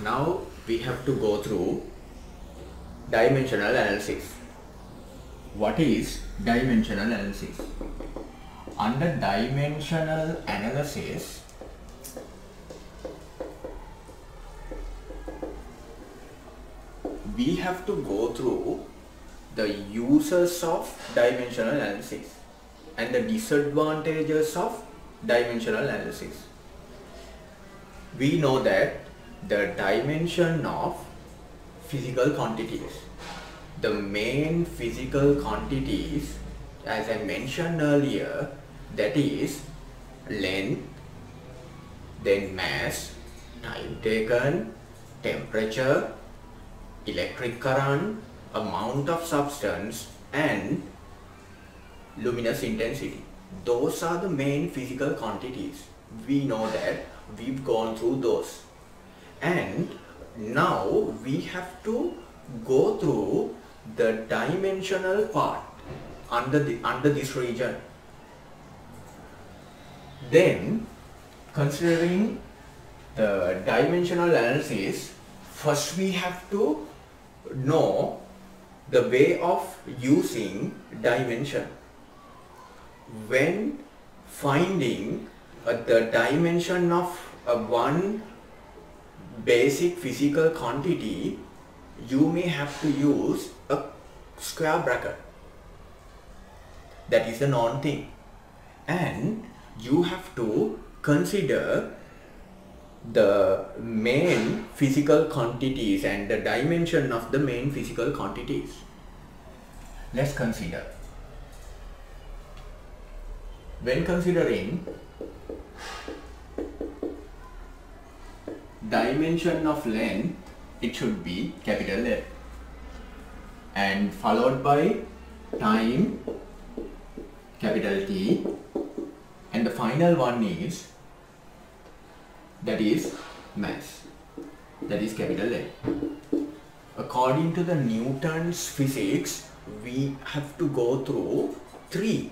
Now we have to go through dimensional analysis. What is dimensional analysis? Under dimensional analysis, we have to go through the uses of dimensional analysis and the disadvantages of dimensional analysis. We know that the dimension of physical quantities, the main physical quantities, as I mentioned earlier, that is length, then mass, time taken, temperature, electric current, amount of substance, and luminous intensity. Those are the main physical quantities. We know that, we've gone through those. And now we have to go through the dimensional part under this region. Then, considering the dimensional analysis, first we have to know the way of using dimension. When finding the dimension of one basic physical quantity, you may have to use a square bracket. That is a known thing. And you have to consider the main physical quantities and the dimension of the main physical quantities. Let's consider. When considering dimension of length, it should be capital L, and followed by time, capital T, and the final one is, that is mass, that is capital A. According to the Newton's physics, we have to go through three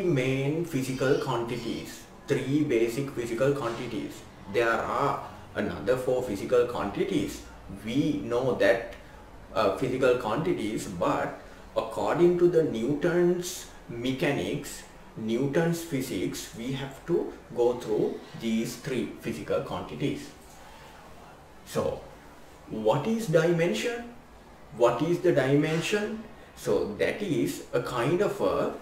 main physical quantities, three basic physical quantities. There are another 4 physical quantities. We know that physical quantities, but according to the Newton's mechanics, Newton's physics, we have to go through these 3 physical quantities. So, what is dimension? What is the dimension? So, that is a kind of a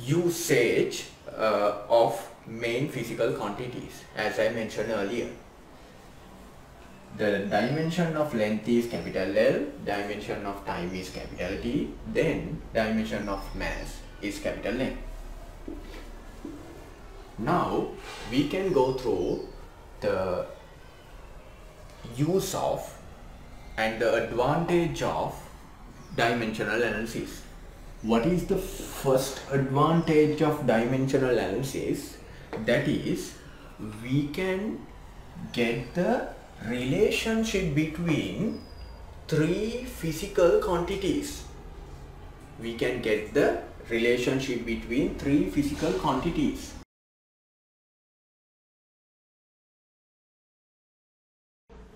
usage of main physical quantities, as I mentioned earlier. The dimension of length is capital L, dimension of time is capital T, then dimension of mass is capital N. Now we can go through the use of and the advantage of dimensional analysis. What is the first advantage of dimensional analysis? That is, we can get the relationship between 3 physical quantities. We can get the relationship between 3 physical quantities.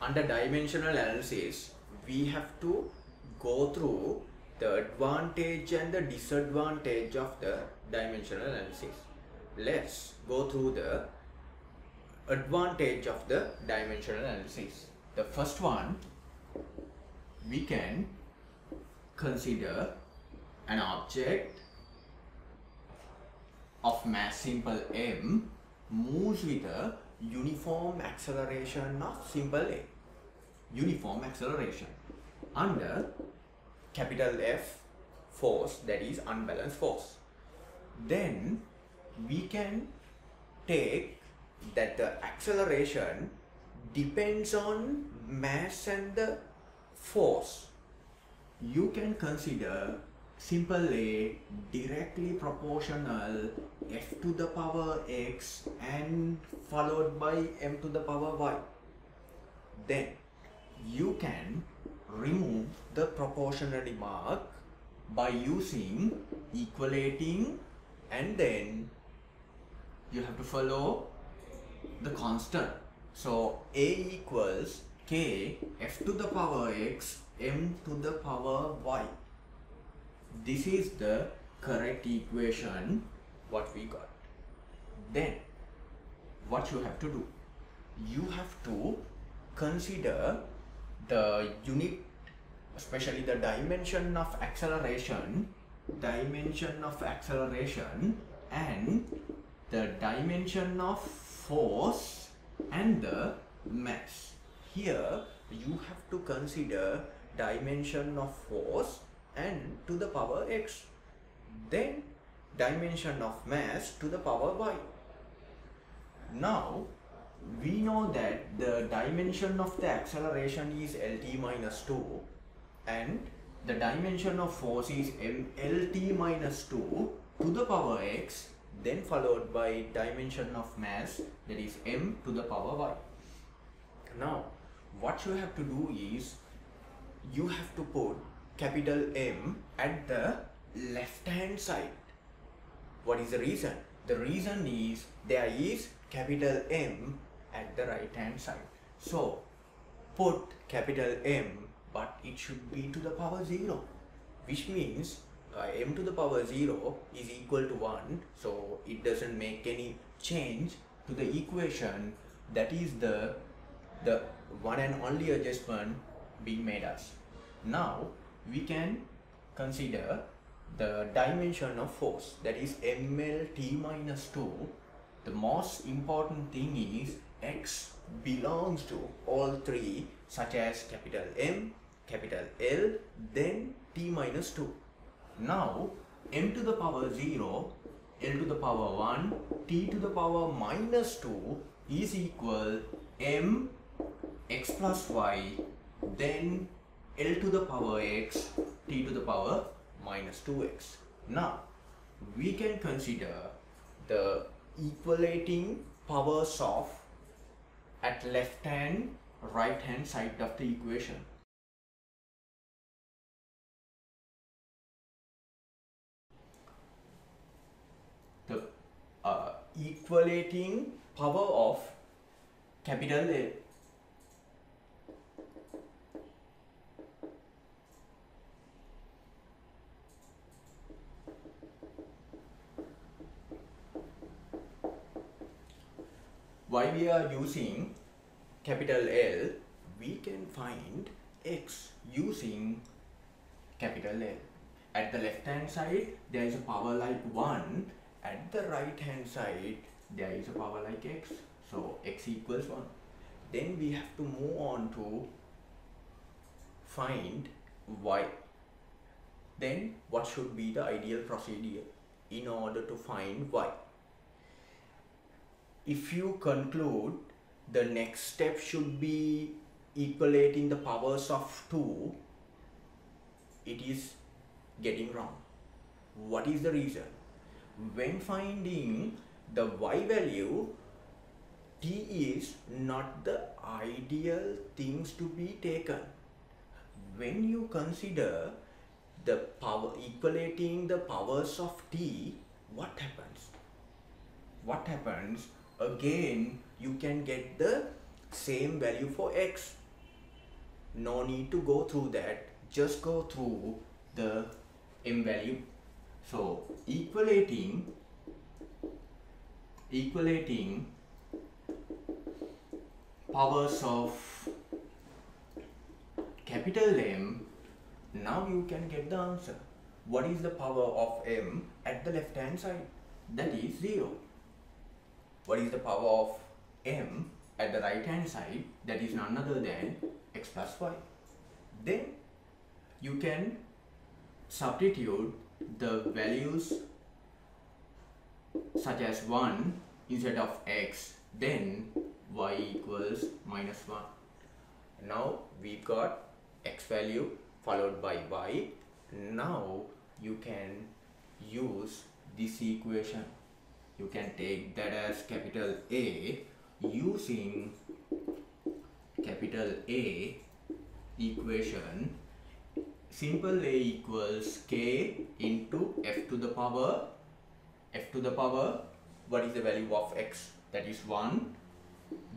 Under dimensional analysis, we have to go through the advantage and the disadvantage of the dimensional analysis. Let's go through the advantage of the dimensional analysis. The first one, we can consider an object of mass simple m moves with a uniform acceleration of simple a. Uniform acceleration under capital F force, that is unbalanced force. Then we can take that the acceleration depends on mass and the force. You can consider simple a directly proportional f to the power x and followed by m to the power y. Then you can remove the proportionality mark by using equalating, and then you have to follow the constant. So A equals K f to the power x m to the power y. This is the correct equation what we got. Then what you have to do? You have to consider the unit, especially the dimension of acceleration, and the dimension of force and the mass. Here you have to consider dimension of force and to the power x, then dimension of mass to the power y. Now we know that the dimension of the acceleration is Lt minus 2 and the dimension of force is Lt minus 2 to the power x, then followed by dimension of mass, that is m to the power y. Now what you have to do is you have to put capital M at the left hand side. What is the reason? The reason is there is capital M at the right hand side. So put capital M, but it should be to the power 0, which means m to the power 0 is equal to 1, so it doesn't make any change to the equation. That is the one and only adjustment being made us. Now we can consider the dimension of force, that is mlt minus 2. The most important thing is x belongs to all three, such as capital M, capital L, then t minus 2. Now m to the power 0, L to the power 1, t to the power minus 2 is equal m x plus y, then L to the power x, t to the power minus 2x. Now we can consider the equalating powers of at left hand, right hand side of the equation. The equalating power of capital L. Why we are using capital L? We can find x using capital L. At the left hand side there is a power like 1, at the right hand side there is a power like x, so x equals 1. Then we have to move on to find y. Then what should be the ideal procedure in order to find y? If you conclude the next step should be equalating the powers of 2, it is getting wrong. What is the reason? When finding the y value, t is not the ideal things to be taken. When you consider the power equalating the powers of t, what happens? What happens? Again, you can get the same value for x. No need to go through that, just go through the m value. So equalating powers of capital M, now you can get the answer. What is the power of m at the left hand side? That is 0. What is the power of m at the right hand side? That is none other than x plus y. Then you can substitute the values such as 1 instead of x, then y equals minus 1. Now we got x value followed by y. Now you can use this equation. You can take that as capital A. Using capital A equation, simple A equals k into f to the power, what is the value of x? That is 1,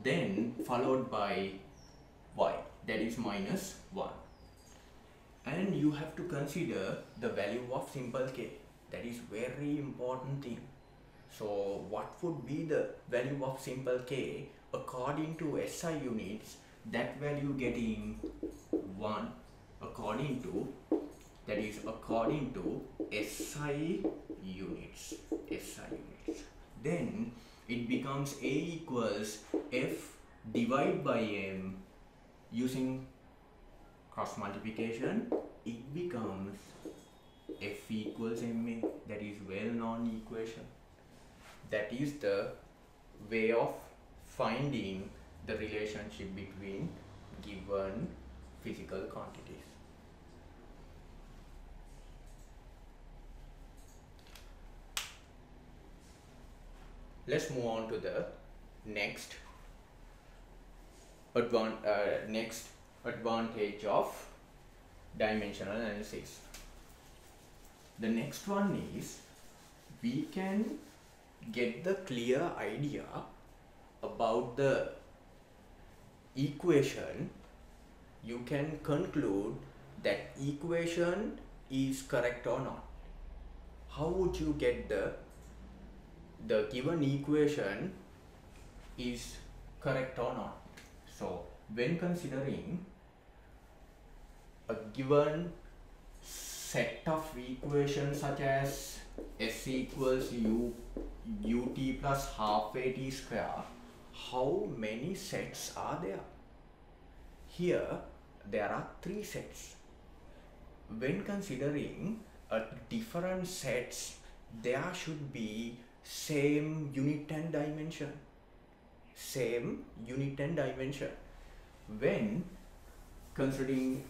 then followed by y, that is minus 1. And you have to consider the value of simple k. That is very important thing. So what would be the value of simple k according to SI units? That value getting 1 according to, that is according to SI units. Then it becomes A equals F divided by M. Using cross multiplication, it becomes F equals MA. That is well known equation. That is the way of finding the relationship between given physical quantities. Let's move on to the next advantage of dimensional analysis. The next one is we can get the clear idea about the equation. You can conclude that equation is correct or not. How would you get the given equation is correct or not? So when considering a given set of equations such as S equals ut plus half at square, how many sets are there? Here there are 3 sets. When considering different sets, there should be same unit and dimension. When considering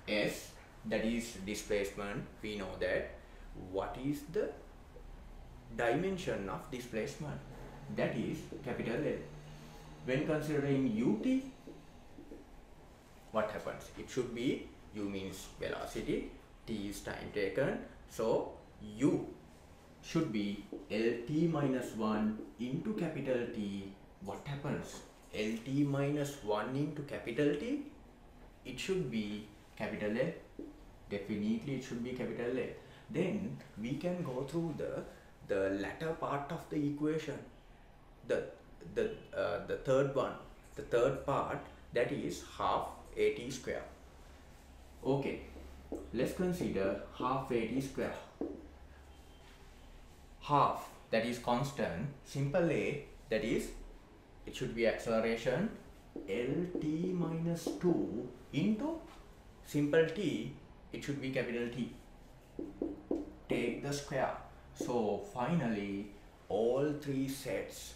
S, that is displacement, we know that what is the dimension of displacement, that is capital L. When considering ut, what happens? It should be, u means velocity, t is time taken, so u should be LT minus 1 into capital T. What happens? LT minus 1 into capital T, it should be capital L. Definitely it should be capital L. Then we can go through the latter part of the equation, the third one, the third part, that is half at square. Okay, let's consider half at square. Half, that is constant, simple A, that is, it should be acceleration LT minus 2 into simple T, it should be capital T. Take the square. So finally all 3 sets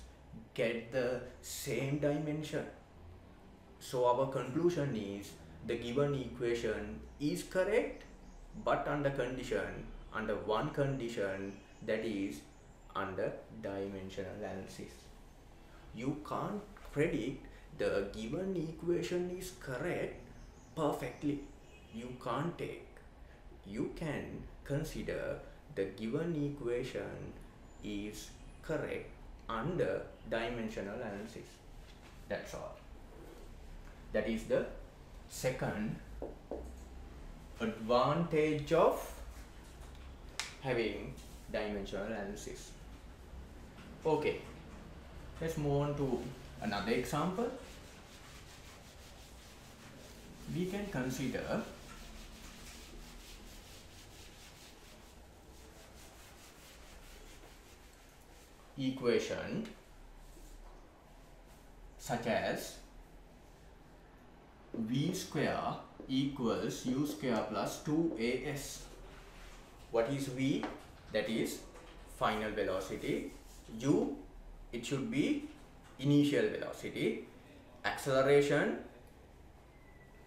get the same dimension. So our conclusion is the given equation is correct, but under one condition, that is under dimensional analysis. You can't predict the given equation is correct perfectly. You can't take. You can consider the given equation is correct under dimensional analysis. That's all. That is the second advantage of having dimensional analysis. Okay, let's move on to another example. We can consider equation such as v square equals u square plus 2as. What is v? That is final velocity. U, it should be initial velocity. Acceleration,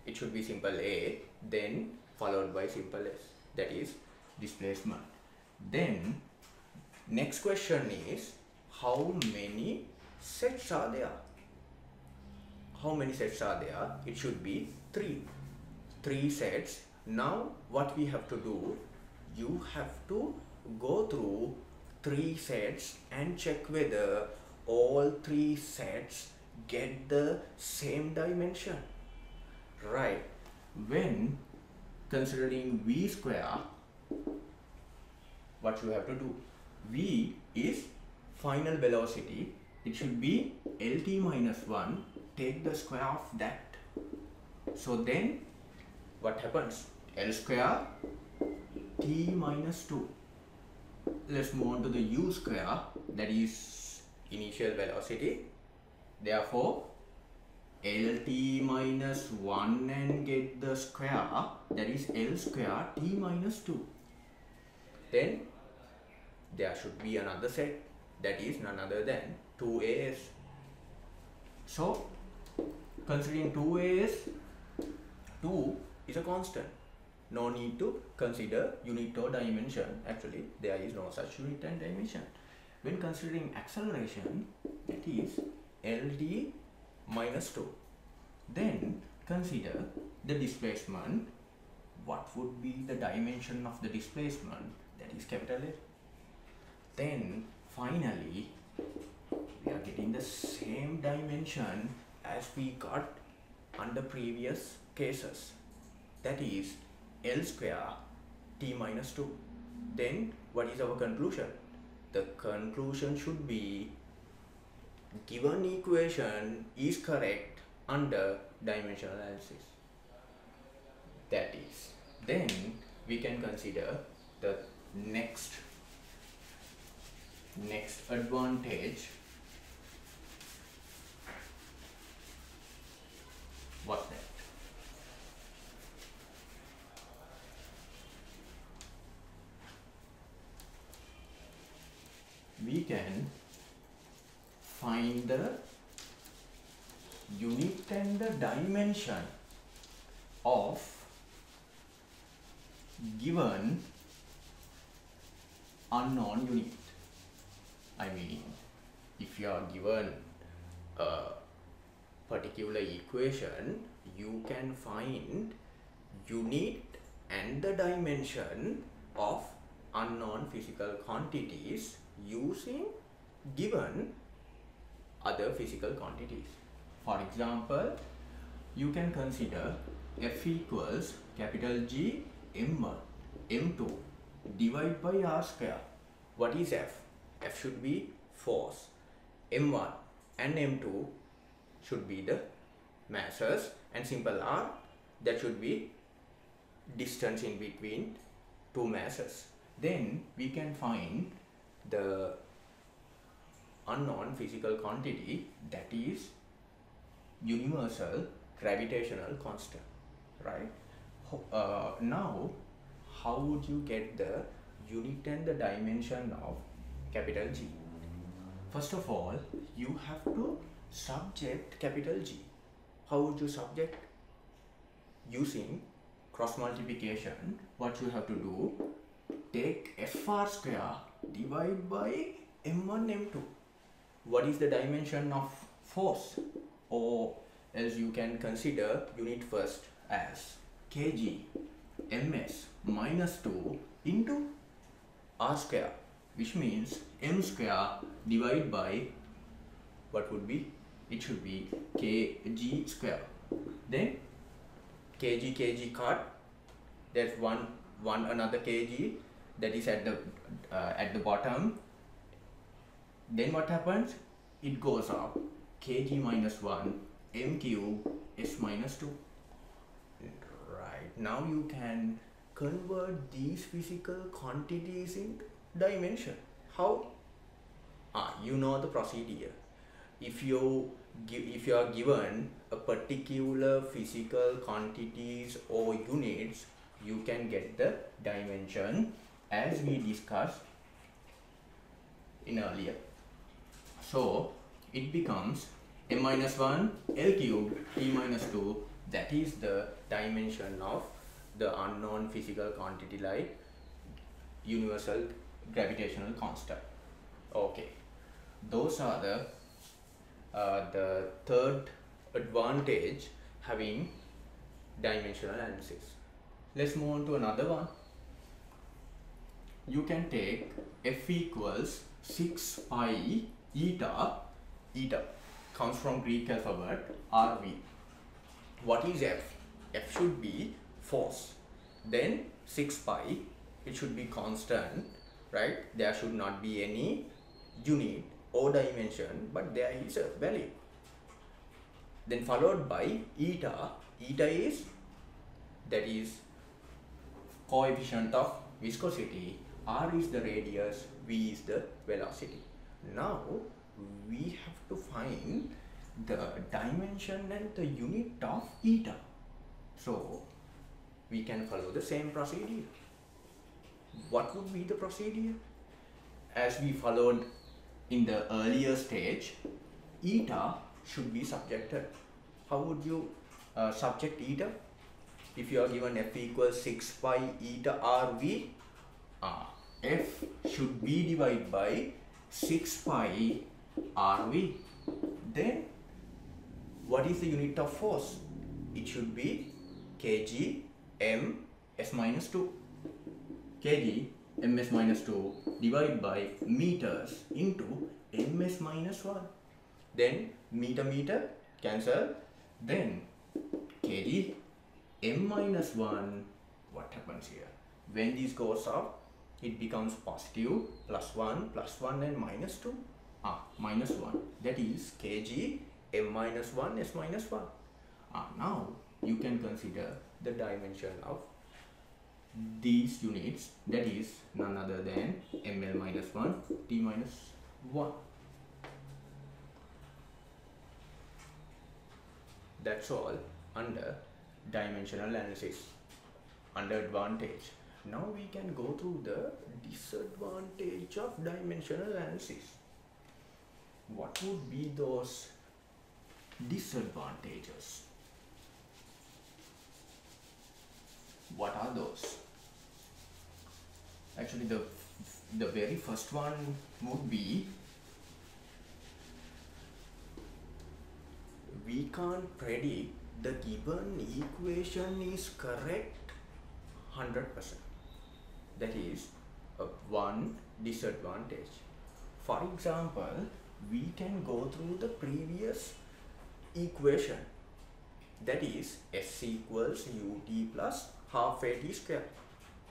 it should be simple A, then followed by simple S, that is displacement. Then next question is, how many sets are there? How many sets are there? It should be 3. 3 sets. Now what we have to do, you have to go through 3 sets and check whether all 3 sets get the same dimension, right? When considering v square, what you have to do? V is final velocity. It should be Lt minus 1. Take the square of that. So then what happens? L square t minus 2. Let's move on to the u square, that is initial velocity. Therefore Lt minus 1 and get the square, that is L square t minus 2. Then there should be another set, that is none other than 2as. So considering 2as, 2 is a constant. No need to consider unit or dimension. Actually, there is no such unit and dimension. When considering acceleration, that is Ld minus 2. Then consider the displacement. What would be the dimension of the displacement? That is capital L. Then finally, we are getting the same dimension as we got under previous cases. That is L square t minus 2. Then what is our conclusion? The conclusion should be given equation is correct under dimensional analysis. That is, then we can consider the next advantage. What's that? We can find the unit and the dimension of given unknown unit. I mean, if you are given a particular equation, you can find unit and the dimension of unknown physical quantities using given other physical quantities. For example, you can consider F equals capital G m1 m2 divided by r square. What is F? F should be force. m1 and m2 should be the masses, and simple r, that should be distance in between two masses. Then we can find the unknown physical quantity, that is universal gravitational constant, right? Now how would you get the unit and the dimension of capital G? First of all, you have to subject capital G. How would you subject? Using cross multiplication. What you have to do, take fr square divide by m1 m2. What is the dimension of force? Or else you can consider unit first as kg ms minus 2 into r square, which means m square divided by, what would be? It should be kg square. Then kg cut, that's one another kg, that is at the bottom. Then what happens? It goes up, kg minus 1 m cube s minus 2. Right, now you can convert these physical quantities into dimension. How? You know the procedure. If you are given a particular physical quantities or units, you can get the dimension as we discussed in earlier. So it becomes m minus 1 L cube t minus 2, that is the dimension of the unknown physical quantity like universal gravitational constant. Okay, those are the third advantage having dimensional analysis. Let's move on to another one. You can take f equals 6 pi eta comes from Greek alphabet RV. What is F? F should be force. Then 6 pi, it should be constant, right? There should not be any unit or dimension, but there is a value. Then followed by eta. Eta is, that is coefficient of viscosity. R is the radius, V is the velocity. Now we have to find the dimension and the unit of eta. So we can follow the same procedure. What would be the procedure? As we followed in the earlier stage, eta should be subjected. How would you subject eta? If you are given F equals 6 pi eta RV, F should be divided by 6 pi RV. Then what is the unit of force? It should be kg m s minus 2. Kg ms minus 2 divided by meters into ms minus 1. Then meter cancel. Then kg m minus 1. What happens here? When this goes up, it becomes positive, plus 1 and minus 2. Minus 1. That is kg m minus 1 s minus 1. Now you can consider the dimension of these units, that is none other than ml minus 1 t minus 1. That's all under dimensional analysis, under advantage. Now we can go through the disadvantage of dimensional analysis. What would be those disadvantages? What are those? Actually, the very first one would be, we can't predict the given equation is correct 100%. That is one disadvantage. For example, we can go through the previous equation, that is s equals ut plus half at square.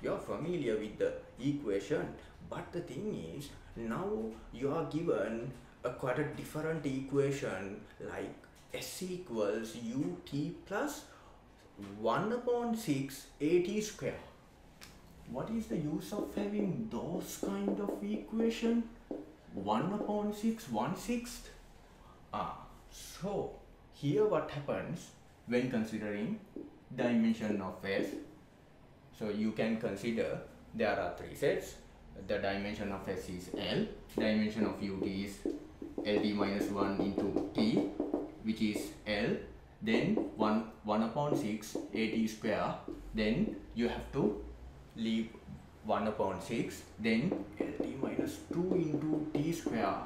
You are familiar with the equation, but the thing is, now you are given a quite a different equation, like s equals ut plus 1 upon 6 at square. What is the use of having those kind of equation? 1 upon 6, 1/6. So here what happens when considering dimension of S? So you can consider there are 3 sets. The dimension of S is L, dimension of ut is LT minus 1 into T, which is L, then 1 upon 6 at square, then you have to leave 1 upon 6, then LT minus 2 into T square.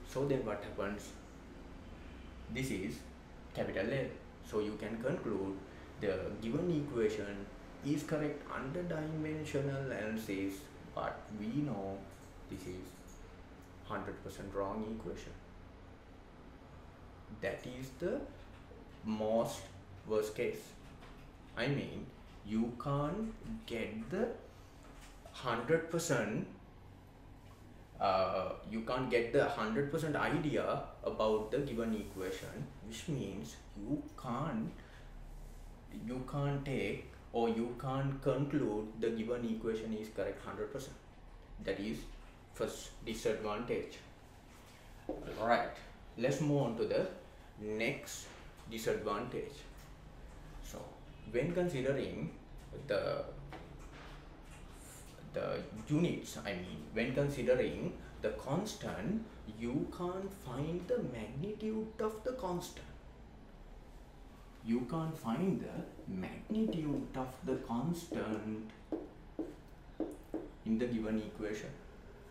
So then what happens? This is capital L. So you can conclude the given equation is correct under dimensional analysis, but we know this is 100% wrong equation. That is the most worst case. I mean, you can't get the 100% you can't get the 100% idea about the given equation, which means you can't take, or you can't conclude the given equation is correct 100%. That is first disadvantage. Right, let's move on to the next disadvantage. So when considering the units, I mean when considering the constant, you can't find the magnitude of the constant. You can't find the magnitude of the constant in the given equation.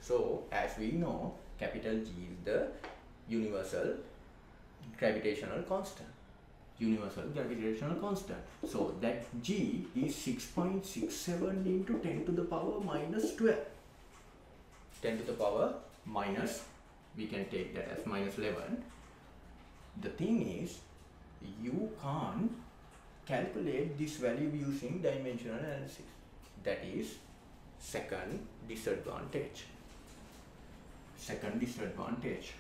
So as we know, capital G is the universal gravitational constant. Universal gravitational constant. So that G is 6.67 into 10 to the power minus 12. 10 to the power minus, we can take that as minus 11. The thing is, you can't calculate this value using dimensional analysis. That is second disadvantage. Second disadvantage.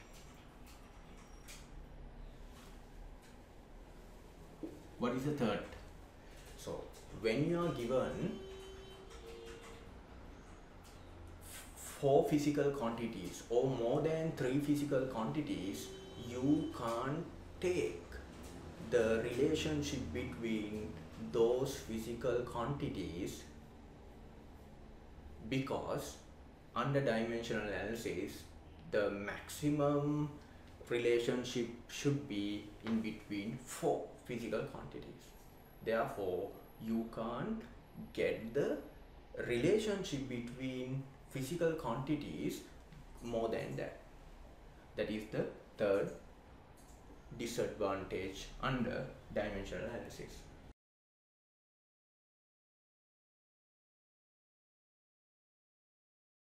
What is the third? So when you are given 4 physical quantities or more than 3 physical quantities, you can't take the relationship between those physical quantities, because under dimensional analysis the maximum relationship should be in between 4 physical quantities. Therefore, you can't get the relationship between physical quantities more than that. That is the third disadvantage under dimensional analysis.